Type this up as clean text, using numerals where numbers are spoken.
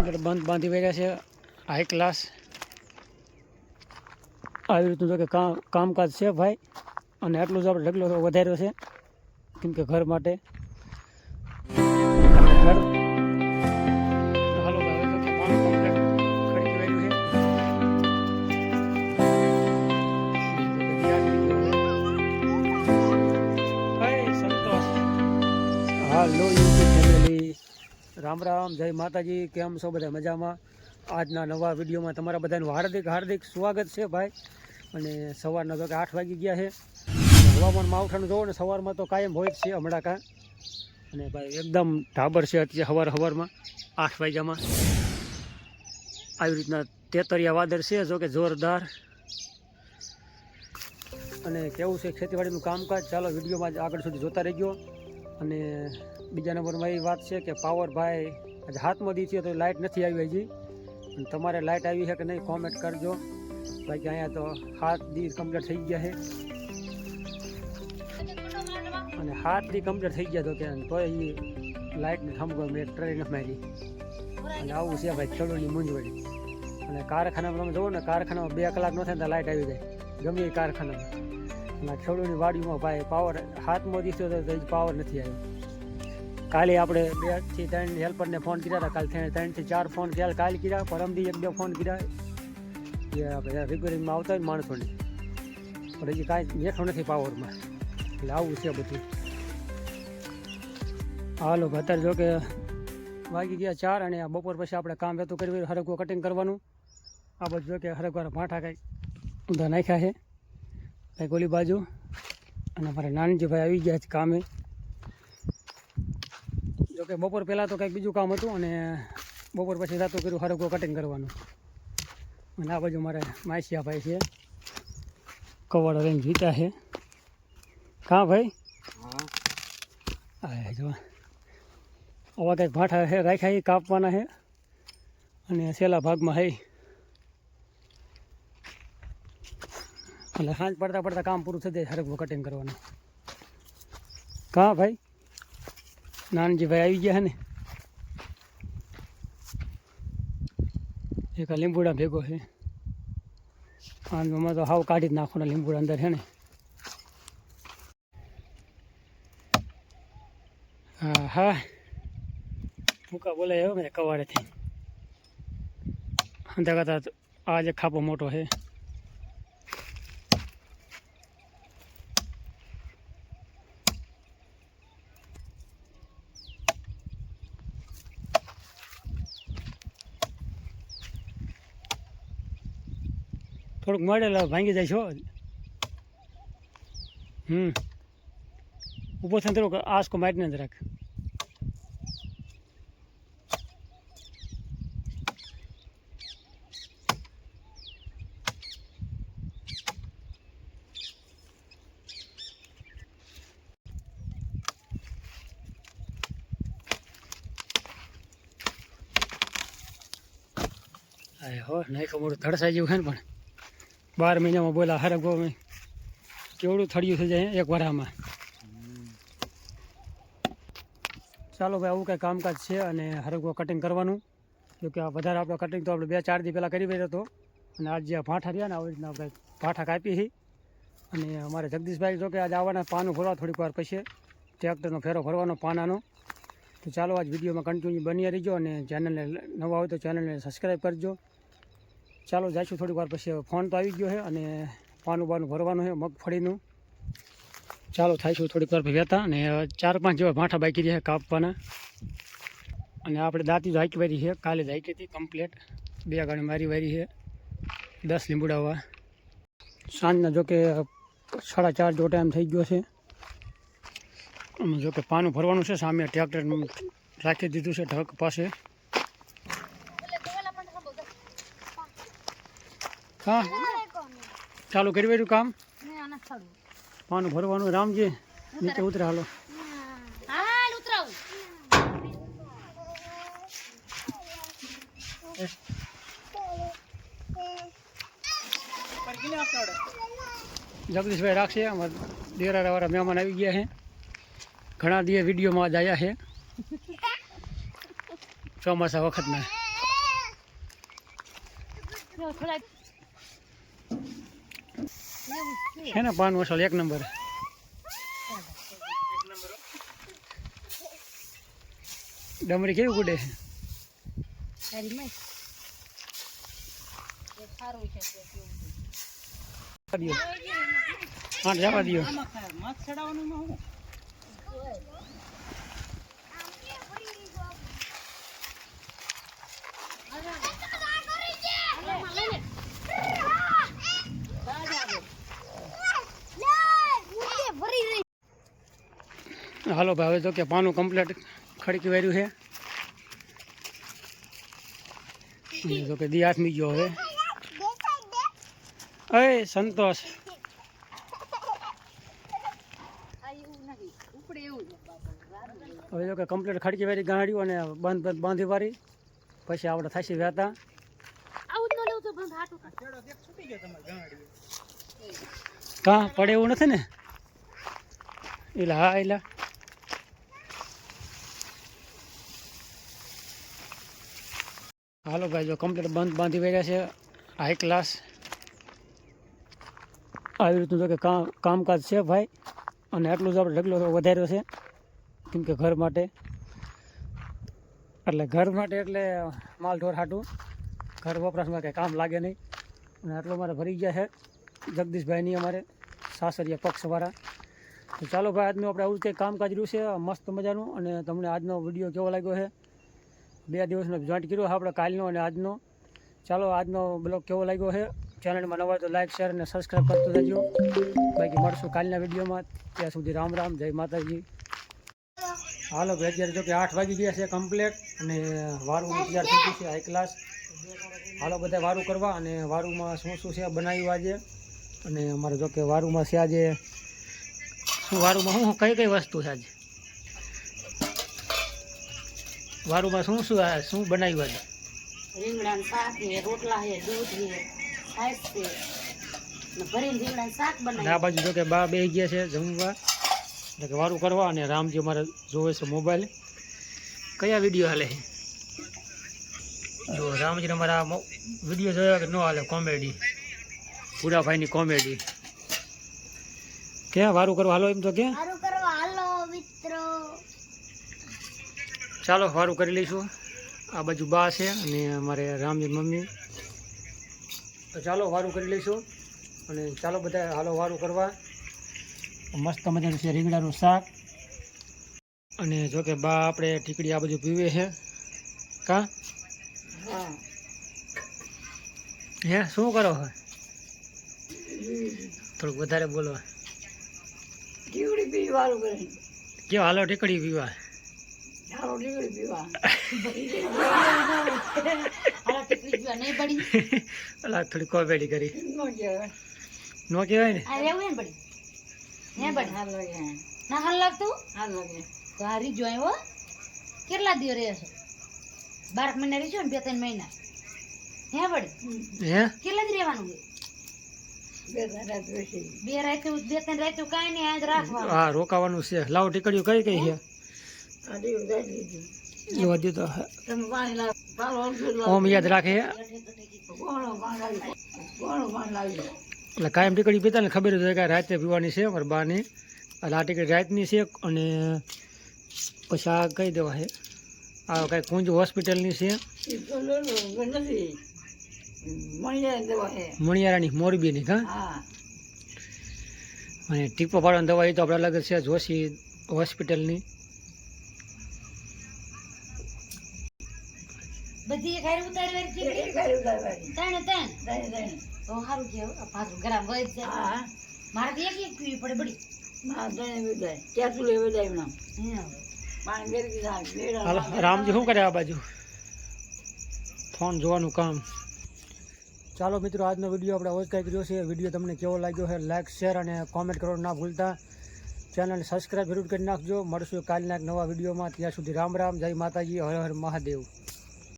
Complete બંધ બાંધી વર્યા છે હાઈ ક્લાસ આવી રીતનું જો કે કામકાજ છે ભાઈ અને આટલું જ આપણે ઢગલો વધાર્યો છે કેમ કે ઘર માટે ઘર હાલો ભાઈ તો કે પાણી કમ્પ્લીટ ખડી કર્યું છે સંતોષ હાલો યુટ્યુબ ફેમિલી રામ રામ જય માતાજી કેમ છો બધા મજામાં આજના નવા વિડીયોમાં તમારા બધાનું હાર્દિક સ્વાગત છે ભાઈ અને સવારના જો કે 8 વાગી ગયા છે હવામાન માવઠાનું જોવો ને સવારમાં તો કાયમ હોય જ છે હમણાં કાં અને ભાઈ એકદમ ઢાબર છે અત્યારે સવારમાં 8 વાગ્યામાં આવી રીતના તેતરિયા વાદળ છે જો કે જોરદાર અને કેવું છે ખેતીવાડીનું કામકાજ ચાલો વિડીયોમાં આગળ સુધી જોતા રહેજો અને બીજા નંબરમાં એ વાત છે કે પાવર ભાઈ આજે હાથમાં દી છે તો લાઇટ નથી આવી હજી અને તમારે લાઇટ આવી છે કે નહીં કોમેન્ટ કરજો બાકી અહીંયા તો 7 દી કમ્પ્લીટ થઈ ગયા છે અને 7 દી કમ્પ્લીટ થઈ ગયા તો કે તોય એ લાઇટને થંભો મેં ટ્રેન મારી અને આવું છે ભાઈ ખેડૂતની મૂંઝવણી અને કારખાનામાં તમે જુઓ ને કારખાનામાં 2 કલાક ન થાય તો લાઇટ આવી જાય ગમે એ કારખાનામાં અને ખેડૂતની વાડીમાં ભાઈ પાવર હાથમાં દીધો તો પાવર નથી આવ્યો કાલે આપણે 2 થી 3 હેલ્પરને ફોન કર્યા હતા કાલે 3 થી 4 ફોન કાલે કર્યા પરમદી 1-2 ફોન કર્યા એ આપણે રિપેરિંગમાં આવતા હોય માણસોને પણ હજી કાંઈ બેઠો નથી પાવરમાં એટલે આવું છે બધું હાલો અત્યારે જો કે વાગી ગયા 4 અને આ બપોર પછી આપણે કામ વેતું કર્યું હરગવો કટિંગ કરવાનું આ બધું જો કે હરગવાના ભાંઠા કાંઈ ઊંધા નાખ્યા છે કંઈક ઓલી બાજુ અને અમારા નાનજીભાઈ આવી ગયા છે કામે જોકે બપોર પહેલાં તો કંઈક બીજું કામ હતું અને બપોર પછી રાતું કર્યું હરગવો કટિંગ કરવાનું અને આ બાજુ મારે માસિયાભાઈ છે કવાડો લઈને જીતા છે કાં ભાઈ હા જો આવા કંઈક ભાંઠા છે રાખ્યા એ કાપવાના છે અને છેલ્લા ભાગમાં છે એટલે સાંજ પડતા કામ પૂરું થઈ જાય હરગવો કટિંગ કરવાનું કાં ભાઈ નાનજીભાઈ આવી ગયા છે ને એક લીંબુડા ભેગો છે આમાં તો હાવ કાઢી જ નાખવાના લીંબુડા અંદર છે ને હા હા ભૂકા બોલાય મેં કવાડેથી અંદર કરતા આજે ખાપો મોટો છે થોડુંક મળેલા ભાંગી જાય છો ઊભો થઈને થોડુંક આસકો મારીને જ રાખ હો નાખો મોટું ધડસાઈ જેવું છે ને પણ 12 મહિનામાં બોલા હરગવો મેં કેવડું થળિયું થઈ જાય એક વરામાં ચાલો ભાઈ આવું કંઈ કામકાજ છે અને હરગવો કટિંગ કરવાનું જોકે આ વધારે આપણે કટિંગ તો આપણે 2-4 દી પહેલાં કરી રહ્યો હતો અને આજ જે ભાંઠા રહ્યા ને આવી રીતના આપણે ભાંઠા કાપી છે અને અમારે જગદીશભાઈ જો કે આજે આવવાના પાનું ભરવા થોડીક વાર પછી ટ્રેક્ટરનો ફેરો ભરવાનો પાનાનો તો ચાલો આજ વિડીયોમાં કન્ટિન્યુ બની રહીજો અને ચેનલને નવા હોય તો ચેનલને સબસ્ક્રાઈબ કરજો ચાલો જઈશું થોડીક વાર પછી ફોન તો આવી ગયો છે અને પાનું ભરવાનું છે મગફળીનું ચાલો થાઈશું થોડીક વાર વહેતા અને 4-5 જેવા ભાંઠા બાકી રહ્યા કાપવાના અને આપણે દાંતી તો હાકી વારી છે કાલે જ હાકી હતી કમ્પ્લીટ 2 ગાડી મારી વારી છે 10 લીંબુડાવા સાંજના જો કે 4:30 જેવો ટાઈમ થઈ ગયો છે અને જો કે પાનું ભરવાનું છે સામે ટ્રેક્ટર રાખી દીધું છે ઢગ પાસે હા ચાલુ કરી વાર્યું કામ પાનું ભરવાનું રામજી નીચે ઉતરે હાલો જગદીશભાઈ રાખશે અમારા દેરાવાળા મહેમાન આવી ગયા છે ઘણા દિવસ વિડીયોમાં જ આવ્યા છે ચોમાસા વખતના છે ને પાન મસાલો 1 નંબર. ડમરી કેવી ગુડે છે? જવા દો. હાલો ભાઈ, હવે તો કે પાનું કમ્પ્લીટ ખડકી વાર્યું છે. તો કે દી હાથમી ગયો હવે. એ સંતોષ હવે તો કે કમ્પ્લીટ ખડકી વારી ગાંડ્યું અને બાંધી વારી પછી આપણે થશે વ્યાતા. કાં પડે એવું નથી ને? એલા હા એલા હાલો ભાઈ, જો કમ્પ્લીટ બાંધી વાર્યા છે. હાઈ ક્લાસ આવી રીતનું તો કે કામકાજ છે ભાઈ. અને આટલું જ આપણે ઢગલો વધાર્યો છે કેમ કે ઘર માટે એટલે માલ ઢોર હાટું ઘર વપરાશમાં કંઈ કામ લાગે નહીં. અને આટલું અમારે ભરી ગયા છે જગદીશભાઈની, અમારે સાસરિયા પક્ષવાળા. તો ચાલો ભાઈ, આજનું આપણે આવું કંઈક કામકાજ રહ્યું છે મસ્ત મજાનું. અને તમને આજનો વિડીયો કેવો લાગ્યો છે? 2 દિવસનો જોઈન્ટ કર્યો આપણે કાલનો અને આજનો. ચાલો, આજનો બ્લોગ કેવો લાગ્યો છે? ચેનલમાં નવા તો લાઈક શેર અને સબસ્ક્રાઈબ કરતું રહેજો. બાકી મળશું કાલના વિડીયોમાં. ત્યાં સુધી રામ રામ, જય માતાજી. હાલો ભાઈ, અત્યારે જો કે 8 વાગી ગયા છે કમ્પ્લેટ. અને વારું તૈયાર થઈ ગયું છે હાઈ ક્લાસ. હાલો બધા વારું કરવા. અને વારુંમાં શું છે બનાવ્યું આજે. અને અમારે જો કે વારુંમાં છે આજે શું, વારુંમાં કઈ વસ્તુ છે આજે? વારુંમાં શું બનાવ્યું આજે? રીંગણા શાક ને રોટલા છે, દૂધ છે, છાશ છે ને ભરીને રીંગણા શાક બનાવ્યું. આ બાજુ જો કે બા બેસી ગયા છે જમવા, એટલે કે વારું કરવા. અને રામજી અમારે જોવે છે મોબાઈલ. કયા વિડીયો હાલે છે? જો રામજી અમારા વિડીયો જોયા કે ન હાલે? કોમેડી, પુરાભાઈની કોમેડી. ક્યાં વારું કરવા હાલો? એમ તો ક્યાં સારું કરવા હાલો મિત્રો. ચાલો વારું કરી લઈશું. આ બાજુ બા છે અને અમારે રામજી મમ્મી. તો ચાલો વારું કરી લઈશું. અને ચાલો બધા હાલો વારું કરવા. મસ્ત મજાનું છે રીંગણાનું શાક. અને જો કે બા આપણે ઠીકડી આ બધું પીવે છે. કા હે શું કરો હે? થોડુંક વધારે બોલો. ઠીકડી પીવાનું કરે. કેવો હાલો ઠીકડી પીવા? હાલો ઠીકડી પીવા. હાલો ઠીકડી પીવા નહીં પડી. અલા થોડી કોમેડી કરી. નો કહેવાય. નો કહેવાય ને? આ રેવું ને પડી. હે પડી. હાલ લાગે. ના હાલ લાગતું? હાલ લાગે. તો આ રીજો આવ્યો. કેટલા દિવસ રહેશો? 12 મહિના રહેશો ને? 2-3 મહિના. હે પડી. હે કેટલા દી રહેવાનું છે? 2 રાત 2-3 રાત કાંઈ નહીં, આજ રાખવાનું. હા, રોકાવાનું છે. લાવ ટીકડીઓ કઈ છે? વધી તો ઓમ યાદ રાખે. એટલે કાયમ ટીકડી પીતા ને ખબર હોય કે રાતે પીવાની છે મારા બાની. એટલે આ ટીકડી રાતની છે. અને પછી આ કઈ દેવા છે? આ કઈ કુંજ હોસ્પિટલની છે, મણિયારાની મોરબીની. કા અને ટીપો પાડવાની દવા એ તો આપણે અલગ છે, જોશી હોસ્પિટલની. બધી ઘરે ઉતારવાની છે. ત્રણે તો સારું છે. 5 ગ્રામ વધ જાય. મારે તો એક પીવી પડે બડી. હાલો રામજી શું કરે આ બાજુ? ફોન જોવાનું કામ. ચાલો મિત્રો, આજનો વિડીયો આપણે ઓછ કંઈક રહ્યો છે. વિડીયો તમને કેવો લાગ્યો છે? લાઇક શેર અને કોમેન્ટ કરવાનું ના ભૂલતા. ચેનલને સબસ્ક્રાઈબ જરૂર કરી નાખજો. મળશું કાલના એક નવા વિડીયોમાં. ત્યાં સુધી રામ રામ, જય માતાજી, હર હર મહાદેવ.